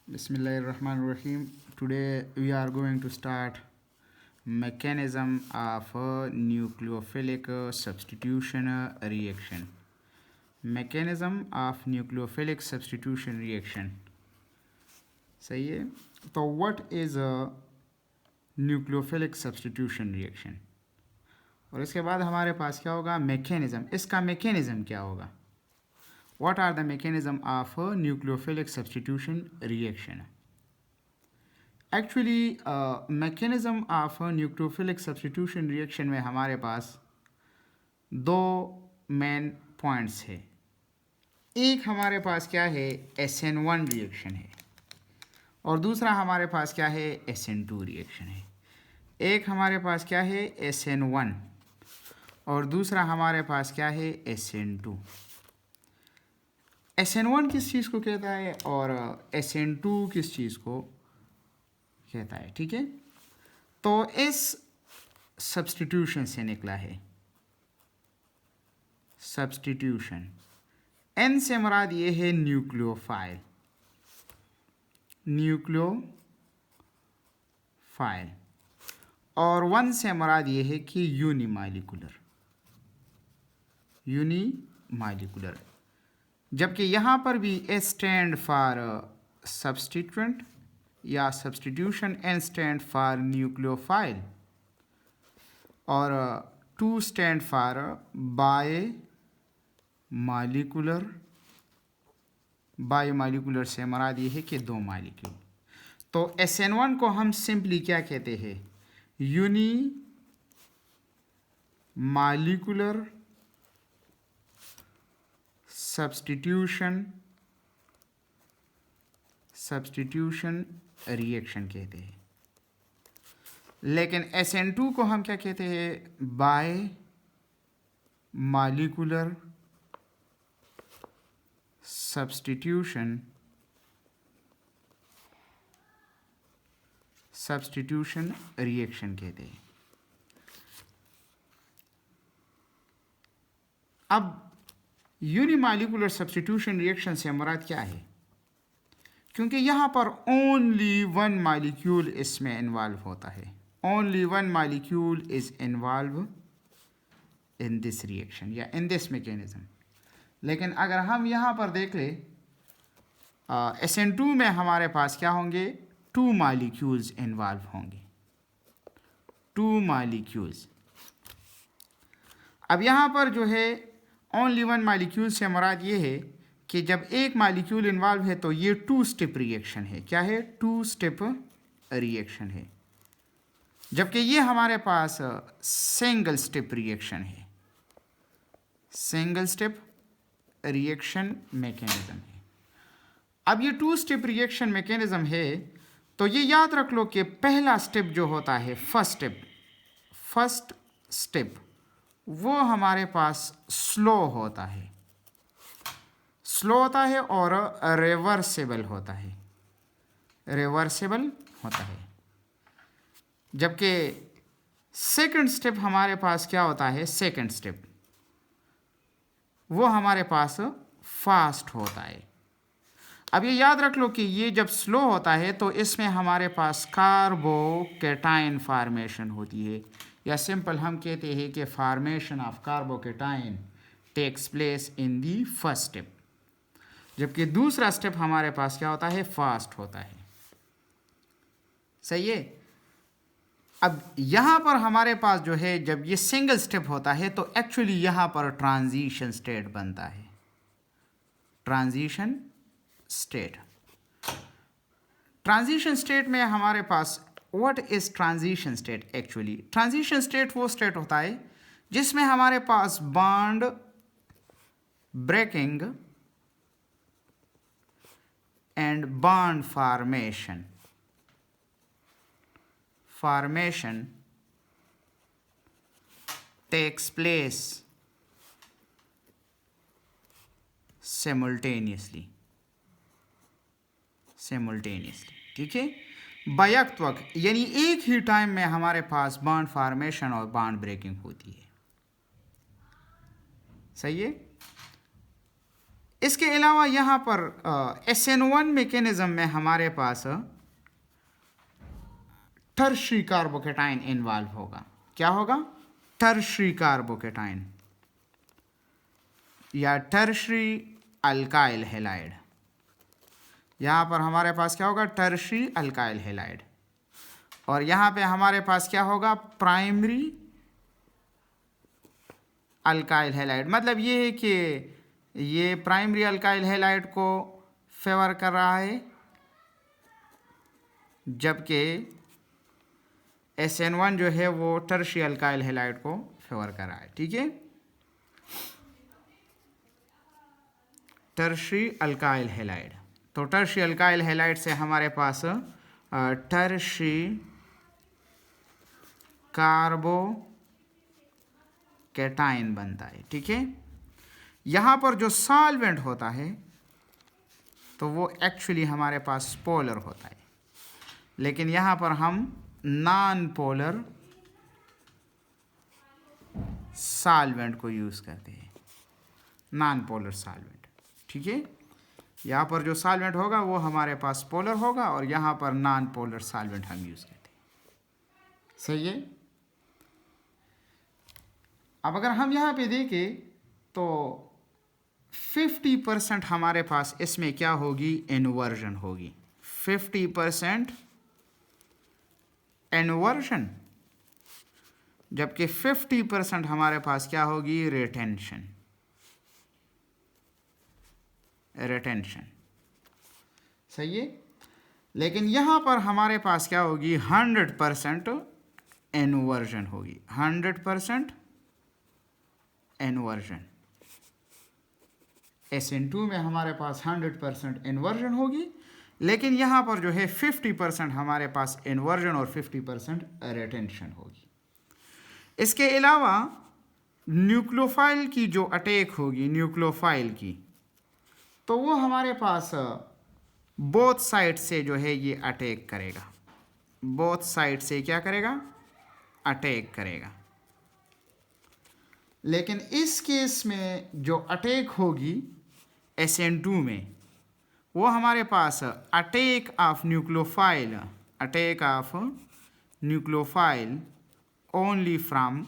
Bismillahirrahmanirrahim. Today we are going to start mechanism of a nucleophilic substitution reaction. Mechanism of nucleophilic substitution reaction. सही है. तो what is a nucleophilic substitution reaction? और इसके बाद हमारे पास क्या होगा? mechanism. इसका mechanism क्या होगा? What are the mechanism of a nucleophilic substitution reaction? Actually, mechanism of a nucleophilic substitution reaction में हमारे पास दो मेन पॉइंट्स है. एक हमारे पास क्या है? SN1 रिएक्शन है और दूसरा हमारे पास क्या है? SN2 रिएक्शन है. एक हमारे पास क्या है? SN1 और दूसरा हमारे पास क्या है? SN2. SN1 किस चीज़ को कहता है और SN2 किस चीज़ को कहता है? ठीक है, तो इस सब्स्टिट्यूशन से निकला है. सब्स्टिट्यूशन N से मुराद ये है न्यूक्लियोफाइल. न्यूक्लियोफाइल और 1 से मुराद ये है कि यूनिमॉलिक्यूलर. यूनिमॉलिक्यूलर. जबकि यहाँ पर भी S स्टैंड फॉर सब्स्टिट्यूएंट या substitution, N stand for nucleophile और 2 स्टैंड फॉर बायोमॉलिक्यूलर. बायोमॉलिक्यूलर से मुराद ये है कि दो मॉलिक्यूल. तो SN1 को हम सिंपली क्या कहते हैं? यूनिमॉलिक्यूलर सब्स्टिट्यूशन रिएक्शन कहते हैं. लेकिन SN2 को हम क्या कहते हैं? बायोमॉलिक्यूलर सब्स्टिट्यूशन रिएक्शन कहते हैं. अब यूनिमॉलिक्यूलर सब्स्टिट्यूशन रिएक्शन से मुराद क्या है? क्योंकि यहाँ पर ओनली वन मॉलिक्यूल इसमें इन्वॉल्व होता है. Only one molecule is involve in this reaction या इन दिस मैकेनिज्म. लेकिन अगर हम यहाँ पर देख ले SN2 में हमारे पास क्या होंगे? 2 मॉलिक्यूल्स इन्वॉल्व होंगे. 2 मॉलिक्यूल्स. अब यहाँ पर जो है ओनली वन मॉलिक्यूल से मुराद ये है कि जब एक मॉलिक्यूल इन्वॉल्व है तो ये 2 स्टेप रिएक्शन है. क्या है? 2 स्टेप रिएक्शन है. जबकि ये हमारे पास सिंगल स्टेप रिएक्शन है. सिंगल स्टेप रिएक्शन मैकेनिज्म है. अब ये 2 स्टेप रिएक्शन मैकेनिज्म है तो ये याद रख लो कि पहला स्टेप जो होता है, फर्स्ट स्टेप, वो हमारे पास स्लो होता है. स्लो होता है और रिवर्सिबल होता है. रिवर्सिबल होता है. जबकि सेकंड स्टेप हमारे पास क्या होता है? सेकंड स्टेप वो हमारे पास फास्ट होता है. अब ये याद रख लो कि ये जब स्लो होता है तो इसमें हमारे पास कार्बोकेटाइन फॉर्मेशन होती है, या सिंपल हम कहते हैं कि formation of carbocation takes place in the first step. जबकि दूसरा स्टेप हमारे पास क्या होता है? फास्ट होता है. सही है. अब यहाँ पर हमारे पास जो है जब ये सिंगल स्टेप होता है तो एक्चुअली यहाँ पर ट्रांजिशन स्टेट बनता है. Transition state. ट्रांजिशन स्टेट में हमारे पास what is transition state? Actually transition state वो स्टेट होता है जिसमें हमारे पास bond breaking and bond formation takes place simultaneously. ठीक है. बैक वक्त यानी एक ही टाइम में हमारे पास बॉन्ड फॉर्मेशन और बॉन्ड ब्रेकिंग होती है. सही है. इसके अलावा यहाँ पर SN1 मैकेनिज्म में हमारे पास टर्शरी कार्बोकेटाइन इन्वॉल्व होगा। क्या होगा? टर्शरी कार्बोकेटाइन या टर्शरी अल्काइल हैलाइड। यहाँ पर हमारे पास क्या होगा? Tertiary alkyl halide. और यहाँ पे हमारे पास क्या होगा? Primary alkyl halide. मतलब ये है कि ये प्राइमरी अल्काइल हैलाइड को फेवर कर रहा है, जबकि SN1 जो है वो टर्शरी अल्काइल हैलाइड को फेवर कर रहा है। ठीक है, टर्शरी अल्काइल हैलाइड। तो टर्शरी अल्काइल हैलाइड से हमारे पास टर्शरी कार्बोकेटाइन बनता है। ठीक है, यहाँ पर जो सॉल्वेंट होता है तो वो एक्चुअली हमारे पास पोलर होता है, लेकिन यहाँ पर हम नॉन पोलर सॉल्वेंट को यूज़ करते हैं, नॉन पोलर सॉल्वेंट। ठीक है, यहाँ पर जो सॉल्वेंट होगा वो हमारे पास पोलर होगा और यहाँ पर नॉन पोलर सॉल्वेंट हम यूज़ करते हैं। सही है। अब अगर हम यहाँ पे देखें तो 50% हमारे पास इसमें क्या होगी? इन्वर्जन होगी। 50% इन्वर्जन, जबकि 50% हमारे पास क्या होगी? रिटेंशन। रिटेंशन सही है। लेकिन यहाँ पर हमारे पास क्या होगी? 100% इन्वर्जन होगी। 100% इन्वर्जन। SN2 में हमारे पास 100% इन्वर्जन होगी, लेकिन यहाँ पर जो है 50% हमारे पास इन्वर्जन और 50% रिटेंशन होगी। इसके अलावा न्यूक्लियोफाइल की जो अटैक होगी, न्यूक्लियोफाइल की, तो वो हमारे पास बोथ साइड से जो है ये अटैक करेगा। बोथ साइड से क्या करेगा? अटैक करेगा। लेकिन इस केस में जो अटैक होगी SN2 में, वो हमारे पास attack of nucleophile, attack of nucleophile only from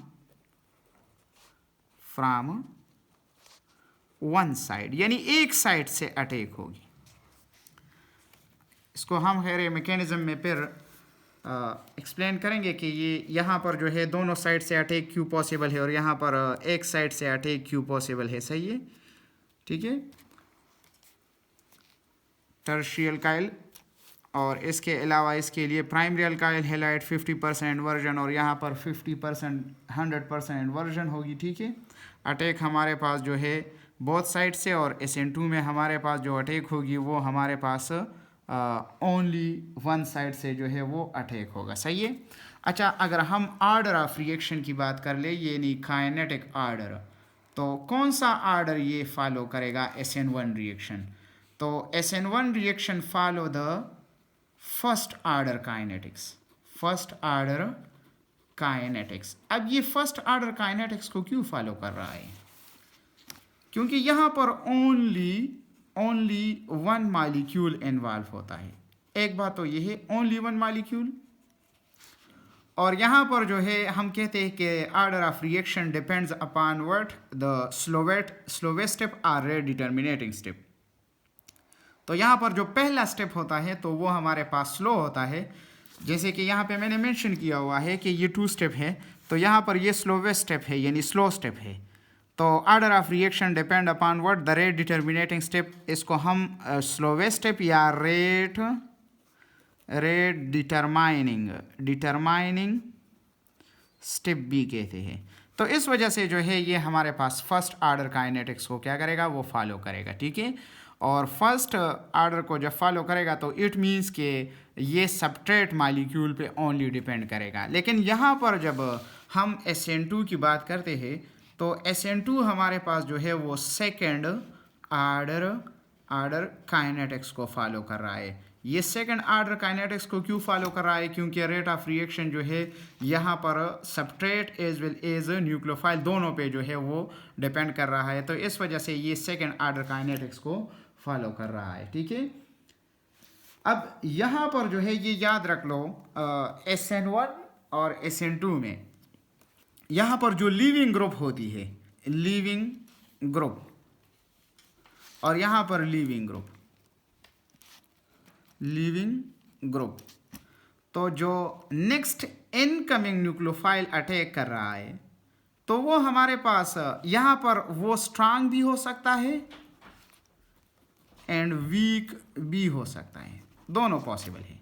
one side, यानी एक साइड से अटैक होगी। इसको हम खैर मैकेनिज्म में फिर एक्सप्लेन करेंगे कि ये यहाँ पर जो है दोनों साइड से अटैक क्यों पॉसिबल है और यहाँ पर एक साइड से अटैक क्यों पॉसिबल है। सही है। ठीक है, टर्शियल अल्काइल और इसके अलावा इसके लिए प्राइमरी अल्काइल हैलाइड 50% इन्वर्जन और यहाँ पर 50% 100% इन्वर्जन होगी। ठीक है, अटैक हमारे पास जो है बोथ साइड से, और SN2 में हमारे पास जो अटैक होगी वो हमारे पास ओनली वन साइड से जो है वो अटैक होगा। सही है। अच्छा, अगर हम ऑर्डर ऑफ रिएक्शन की बात कर ले, ये नहीं काइनेटिक ऑर्डर, तो कौन सा ऑर्डर ये फॉलो करेगा? SN1 reaction. तो SN1 reaction follow the first order kinetics. First order kinetics. अब ये फर्स्ट ऑर्डर काइनेटिक्स को क्यों फॉलो कर रहा है? क्योंकि यहाँ पर ओनली वन मॉलिक्यूल इन्वॉल्व होता है। एक बात तो ये है, ओनली वन मॉलिक्यूल। और यहाँ पर जो है हम कहते हैं कि order of reaction depends upon what? The slowest step और रेट डिटर्मिनेटिंग स्टेप। तो यहाँ पर जो पहला स्टेप होता है तो वो हमारे पास स्लो होता है। जैसे कि यहाँ पे मैंने मेंशन किया हुआ है कि ये 2 स्टेप है, तो यहाँ पर ये स्लोवेस्ट स्टेप है, यानी स्लो स्टेप है। तो order of reaction depend upon what? The rate determining step. इसको हम स्लोवेस्ट स्टेप या रेट डिटरमाइनिंग स्टेप भी कहते हैं। तो इस वजह से जो है ये हमारे पास फर्स्ट ऑर्डर काइनेटिक्स को क्या करेगा? वो फॉलो करेगा। ठीक है, और फर्स्ट ऑर्डर को जब फॉलो करेगा तो इट मीन्स कि ये सबट्रेट मॉलिक्यूल पे ओनली डिपेंड करेगा। लेकिन यहाँ पर जब हम SN2 की बात करते हैं तो SN2 हमारे पास जो है वो सेकेंड ऑर्डर काइनेटिक्स को फॉलो कर रहा है, ये सेकंड आर्डर काइनेटिक्स को क्यों फॉलो कर रहा है? क्योंकि रेट ऑफ रिएक्शन जो है यहाँ पर substrate as well as nucleophile दोनों पे जो है वो डिपेंड कर रहा है, तो इस वजह से ये सेकंड आर्डर काइनेटिक्स को फॉलो कर रहा है। ठीक है, अब यहाँ पर जो है ये याद रख लो SN1 और SN2 में यहाँ पर जो लीविंग ग्रुप होती है, लीविंग ग्रुप, और यहाँ पर लीविंग ग्रुप, तो जो नेक्स्ट इनकमिंग न्यूक्लियोफाइल अटैक कर रहा है तो वो हमारे पास यहाँ पर वो स्ट्रांग भी हो सकता है एंड वीक भी हो सकता है, दोनों पॉसिबल है।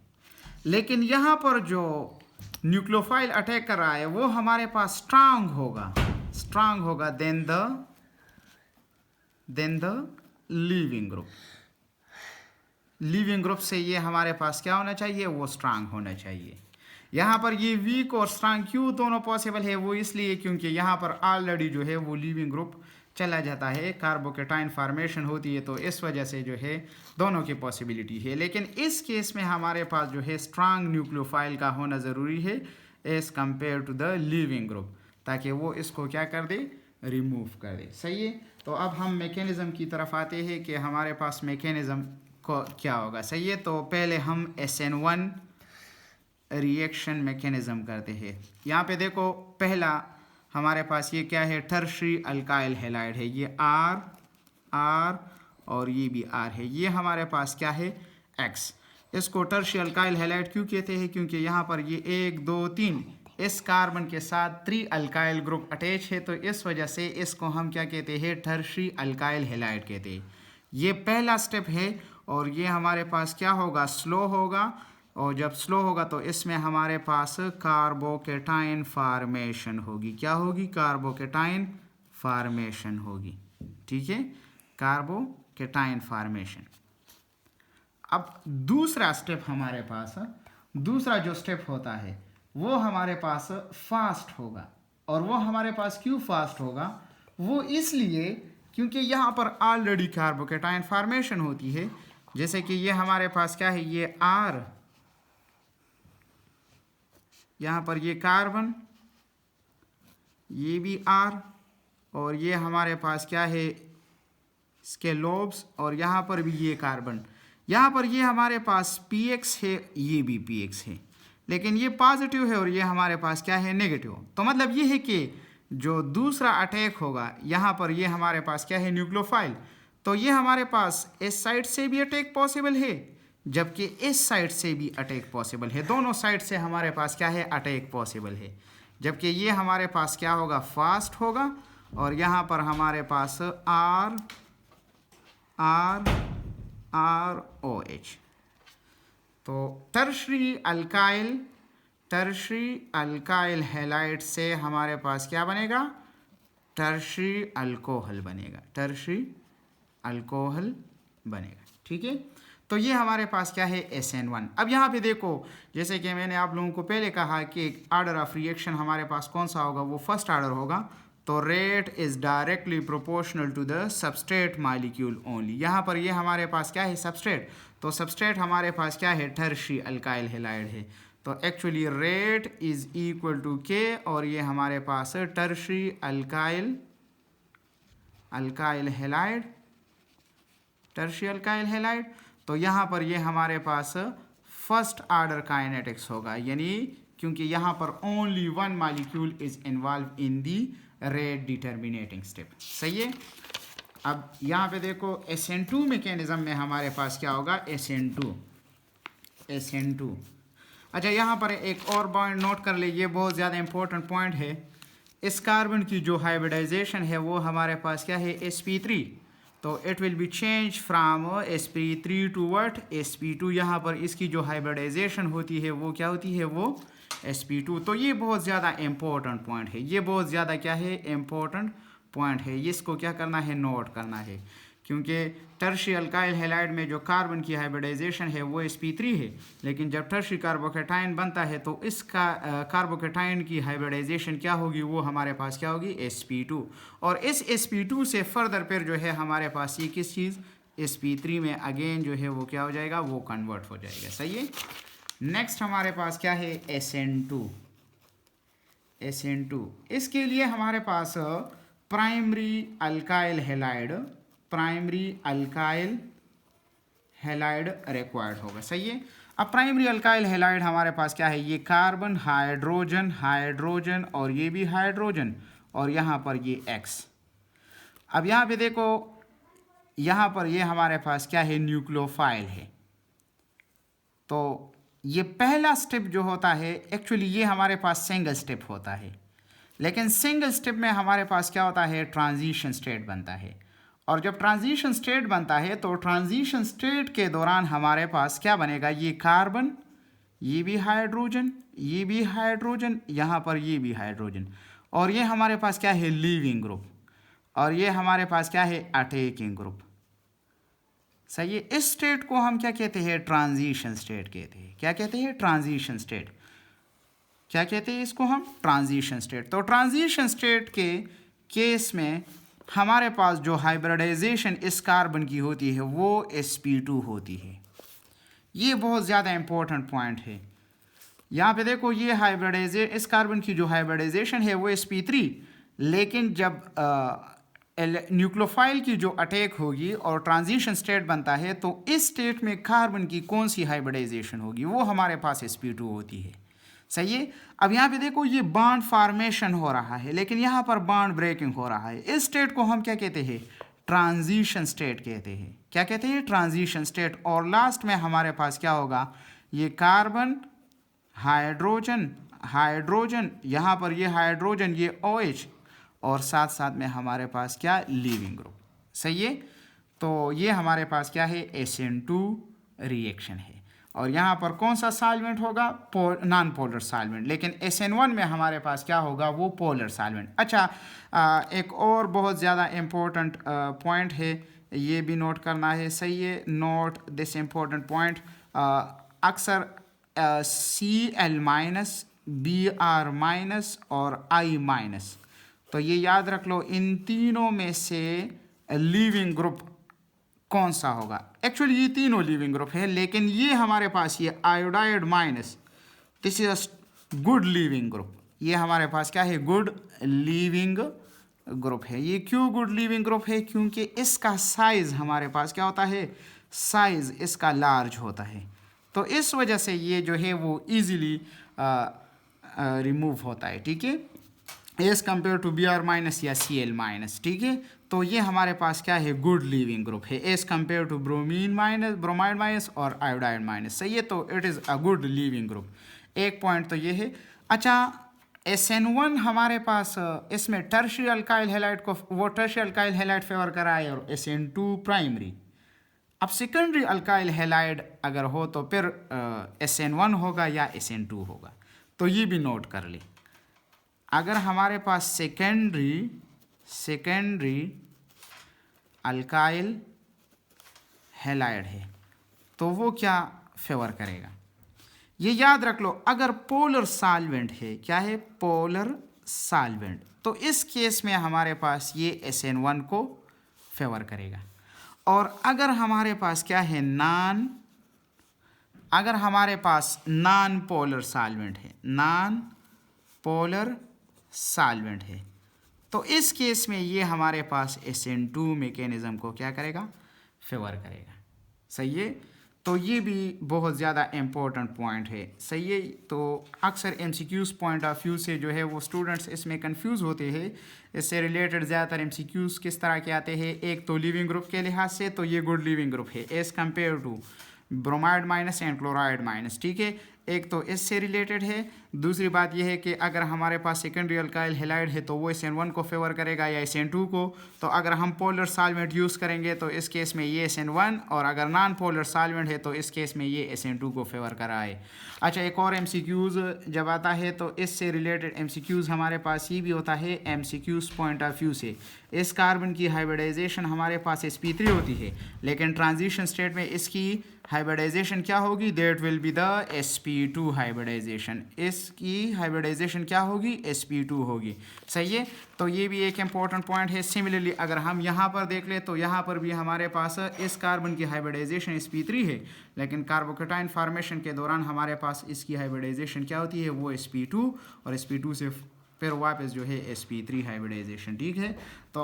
लेकिन यहाँ पर जो न्यूक्लियोफाइल अटैक कर रहा है वो हमारे पास स्ट्रांग होगा देन द लीविंग ग्रुप से ये हमारे पास क्या होना चाहिए? वो स्ट्रांग होना चाहिए। यहाँ पर ये वीक और स्ट्रांग क्यों दोनों पॉसिबल है? वो इसलिए क्योंकि यहाँ पर ऑलरेडी जो है वो लीविंग ग्रुप चला जाता है, कार्बोकेटाइन फॉर्मेशन होती है, तो इस वजह से जो है दोनों की पॉसिबिलिटी है। लेकिन इस केस में हमारे पास जो है स्ट्रांग न्यूक्लियोफाइल का होना ज़रूरी है as compare to the leaving group, ताकि वो इसको क्या कर दे? रिमूव कर दे। सही है, तो अब हम मैकेनिज़्म की तरफ आते हैं कि हमारे पास मैकेनिज़्म को क्या होगा। सही है, तो पहले हम SN1 रिएक्शन मैकेनिज़्म करते हैं। यहाँ पे देखो पहला हमारे पास ये क्या है? टर्शरी अल्काइल हैलाइड है, ये R और ये भी R है, ये हमारे पास क्या है? X। इसको टर्शरी अल्काइल हैलाइड क्यों कहते हैं? क्योंकि यहाँ पर ये 1 2 3 इस कार्बन के साथ 3 अल्काइल ग्रुप अटैच है, तो इस वजह से इसको हम क्या कहते हैं? टर्शरी अल्काइल हैलाइड कहते हैं। ये पहला स्टेप है और ये हमारे पास क्या होगा? स्लो होगा, और जब स्लो होगा तो इसमें हमारे पास कार्बोकेटाइन फार्मेशन होगी। क्या होगी? कार्बोकेटाइन फार्मेशन होगी। ठीक है, कार्बोकेटाइन फार्मेशन। अब दूसरा स्टेप हमारे पास, दूसरा जो स्टेप होता है वो हमारे पास फास्ट होगा, और वो हमारे पास क्यों फास्ट होगा? वो इसलिए क्योंकि यहाँ पर ऑलरेडी कार्बोकेटाइन फार्मेशन होती है। जैसे कि ये हमारे पास क्या है? ये R, यहाँ पर ये कार्बन, ये भी R, और ये हमारे पास क्या है? इसके लोब्स, और यहाँ पर भी ये कार्बन, यहाँ पर ये हमारे पास PX है, ये भी PX है, लेकिन ये पॉजिटिव है और ये हमारे पास क्या है? नेगेटिव। तो मतलब ये है कि जो दूसरा अटैक होगा यहाँ पर ये हमारे पास क्या है? न्यूक्लियोफाइल, तो ये हमारे पास इस साइड से भी अटैक पॉसिबल है जबकि इस साइड से भी अटैक पॉसिबल है। दोनों साइड से हमारे पास क्या है? अटैक पॉसिबल है। जबकि ये हमारे पास क्या होगा? फास्ट होगा, और यहाँ पर हमारे पास ROH। तो टर्शरी अल्काइल हैलाइड से हमारे पास क्या बनेगा? टर्शरी अल्कोहल बनेगा। ठीक है, तो ये हमारे पास क्या है? SN1। अब यहाँ पे देखो, जैसे कि मैंने आप लोगों को पहले कहा कि आर्डर ऑफ रिएक्शन हमारे पास कौन सा होगा? वो फर्स्ट आर्डर होगा, तो rate is directly proportional to the substrate molecule only. यहाँ पर ये हमारे पास क्या है? सबस्ट्रेट, तो सबस्ट्रेट हमारे पास क्या है? टर्शरी अल्काइल हैलाइड है, तो actually rate is equal to K, और ये हमारे पास टर्शरी अल्काइल हैलाइड, तो यहाँ पर ये हमारे पास फर्स्ट आर्डर काइनेटिक्स होगा, यानी क्योंकि यहाँ पर only one molecule is involve in the rate determining step. सही है, अब यहाँ पे देखो SN2 मैकेनिज्म में हमारे पास क्या होगा? SN2। अच्छा, यहाँ पर एक और पॉइंट नोट कर ले, ये बहुत ज़्यादा इंपॉर्टेंट पॉइंट है। इस कार्बन की जो हाइब्रिडाइजेशन है वो हमारे पास क्या है? sp3, तो it will be change from sp3 to what? sp2। यहाँ पर इसकी जो हाइब्रिडाइजेशन होती है वो क्या होती है? वो sp2। तो ये बहुत ज़्यादा इम्पोर्टेंट पॉइंट है, ये बहुत ज़्यादा क्या है? इम्पोर्टेंट पॉइंट है, इसको क्या करना है? नोट करना है, क्योंकि टर्शरी अल्काइल हैलाइड में जो कार्बन की हाइब्रिडाइजेशन है वो sp3 है, लेकिन जब टर्शरी कार्बोकेटाइन बनता है तो इसका कार्बोकेटाइन की हाइब्रिडाइजेशन क्या होगी? वो हमारे पास क्या होगी? sp2। और इस sp2 से फर्दर फिर जो है हमारे पास ये किस चीज़? sp3 में अगेन जो है वो क्या हो जाएगा, वो कन्वर्ट हो जाएगा। सही है। नेक्स्ट हमारे पास क्या है, SN2। SN2 इसके लिए हमारे पास प्राइमरी अल्काइल हैलाइड रिक्वायर्ड होगा। सही है। अब प्राइमरी अल्काइल हैलाइड हमारे पास क्या है, ये कार्बन, हाइड्रोजन और ये भी हाइड्रोजन और यहाँ पर ये X। अब यहाँ पे देखो, यहाँ पर ये हमारे पास क्या है, न्यूक्लियोफाइल है। तो ये पहला स्टेप जो होता है, एक्चुअली ये हमारे पास सिंगल स्टेप होता है, लेकिन सिंगल स्टेप में हमारे पास क्या होता है, ट्रांजिशन स्टेट बनता है। और जब ट्रांजिशन स्टेट बनता है तो ट्रांजिशन स्टेट के दौरान हमारे पास क्या बनेगा, ये कार्बन, ये भी हाइड्रोजन, ये भी हाइड्रोजन, यहाँ पर ये भी हाइड्रोजन, और ये हमारे पास क्या है, लीविंग ग्रुप, और ये हमारे पास क्या है, अटैकिंग ग्रुप। सही है। इस स्टेट को हम क्या कहते हैं, ट्रांजिशन स्टेट कहते हैं। क्या कहते हैं, ट्रांजिशन स्टेट। क्या कहते हैं इसको हम, ट्रांजिशन स्टेट। तो ट्रांजिशन स्टेट के केस में हमारे पास जो हाइब्रिडाइजेशन इस कार्बन की होती है वो sp2 होती है। ये बहुत ज़्यादा इंपॉर्टेंट पॉइंट है। यहाँ पे देखो, ये हाइब्रिडाइजेशन, इस कार्बन की जो हाइब्रिडाइजेशन है वो sp3, लेकिन जब न्यूक्लियोफाइल की जो अटैक होगी और ट्रांजिशन स्टेट बनता है तो इस स्टेट में कार्बन की कौन सी हाइब्रिडाइजेशन होगी, वो हमारे पास sp2 होती है। सही है। अब यहाँ पे देखो, ये बॉन्ड फॉर्मेशन हो रहा है, लेकिन यहाँ पर बॉन्ड ब्रेकिंग हो रहा है। इस स्टेट को हम क्या कहते हैं, ट्रांजिशन स्टेट कहते हैं। क्या कहते हैं, ट्रांजिशन स्टेट। और लास्ट में हमारे पास क्या होगा, ये कार्बन, हाइड्रोजन, यहाँ पर ये हाइड्रोजन, ये OH, और साथ साथ में हमारे पास क्या, लीविंग ग्रुप। सही है। तो ये हमारे पास क्या है, SN2 रिएक्शन है। और यहाँ पर कौन सा सॉल्वेंट होगा, नॉन पोलर सॉल्वेंट, लेकिन SN1 में हमारे पास क्या होगा, वो पोलर सॉल्वेंट। अच्छा, एक और बहुत ज़्यादा इम्पोर्टेंट पॉइंट है, ये भी नोट करना है। सही है, नोट दिस इम्पोर्टेंट पॉइंट। अक्सर Cl-, Br- और I-, तो ये याद रख लो, इन तीनों में से लीविंग ग्रुप कौन सा होगा। एक्चुअली ये तीनों लीविंग ग्रुप है, लेकिन ये हमारे पास ये iodide minus, this is a good leaving group. ये हमारे पास क्या है, गुड लीविंग ग्रुप है। ये क्यों गुड लीविंग ग्रुप है, क्योंकि इसका साइज हमारे पास क्या होता है, साइज इसका लार्ज होता है। तो इस वजह से ये जो है वो इजीली रिमूव होता है। ठीक है, एज कम्पेयर टू Br- या Cl-। ठीक है। तो ये हमारे पास क्या है, गुड लीविंग ग्रुप है as compare to bromide minus और आयोडाइड माइनस। सही है। तो it is a good leaving group. एक पॉइंट तो ये है। अच्छा, SN1 हमारे पास इसमें टर्शियरी अल्काइल हैलाइड को, वो टर्शियरी अल्काइल हैलाइड फेवर करा है, और SN2 प्राइमरी। अब सेकेंडरी अल्काइल हैलाइड अगर हो तो फिर SN1 होगा या SN2 होगा। तो ये भी नोट कर ले। अगर हमारे पास सेकेंडरी अल्काइल हैलाइड है तो वो क्या फेवर करेगा, ये याद रख लो। अगर पोलर सॉल्वेंट है, क्या है, पोलर सॉल्वेंट, तो इस केस में हमारे पास ये SN1 को फेवर करेगा। और अगर हमारे पास क्या है, अगर हमारे पास नॉन पोलर सॉल्वेंट है, नॉन पोलर सॉल्वेंट है, तो इस केस में ये हमारे पास SN2 मैकेनिज्म को क्या करेगा, फेवर करेगा। सही है। तो ये भी बहुत ज़्यादा इम्पोर्टेंट पॉइंट है। सही है। तो अक्सर MCQs पॉइंट ऑफ व्यू से जो है वो स्टूडेंट्स इसमें कंफ्यूज होते हैं। इससे रिलेटेड ज़्यादातर MCQs किस तरह के आते हैं, एक तो लिविंग ग्रुप के लिहाज से तो ये गुड लिविंग ग्रुप है as compare to bromide minus and chloride minus. ठीक है, एक तो इससे रिलेटेड है। दूसरी बात यह है कि अगर हमारे पास सेकेंडरी अल्काइल हैलाइड है तो वो SN1 को फेवर करेगा या SN2 को। तो अगर हम पोलर सॉल्वेंट यूज़ करेंगे तो इस केस में ये SN1, और अगर नॉन पोलर सॉल्वेंट है तो इस केस में ये SN2 को फेवर कराए। अच्छा, एक और MCQs जब आता है तो इससे रिलेटेड MCQs हमारे पास ये भी होता है। MCQs पॉइंट ऑफ व्यू से इस कार्बन की हाइब्रिडाइजेशन हमारे पास sp3 होती है, लेकिन ट्रांजिशन स्टेट में इसकी हाइब्रिडाइजेशन क्या होगी, that will be the sp sp2 hybridization, इसकी हाइब्रिडाइजेशन क्या होगी, sp2 होगी। सही है, तो ये भी एक इंपॉर्टेंट पॉइंट है। सिमिलरली अगर हम यहाँ पर देख ले तो यहाँ पर भी हमारे पास इस कार्बन की हाइब्रिडाइजेशन sp3 है, लेकिन कार्बोकेटाइन फॉर्मेशन के दौरान हमारे पास इसकी हाइब्रिडाइजेशन क्या होती है, वो sp2, और sp2 से फिर वापस जो है sp3 हाइब्रिडाइजेशन। ठीक है, तो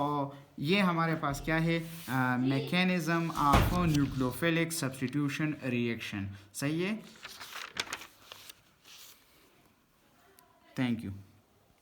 ये हमारे पास क्या है, mechanism of nucleophilic substitution reaction. सही है, थैंक यू।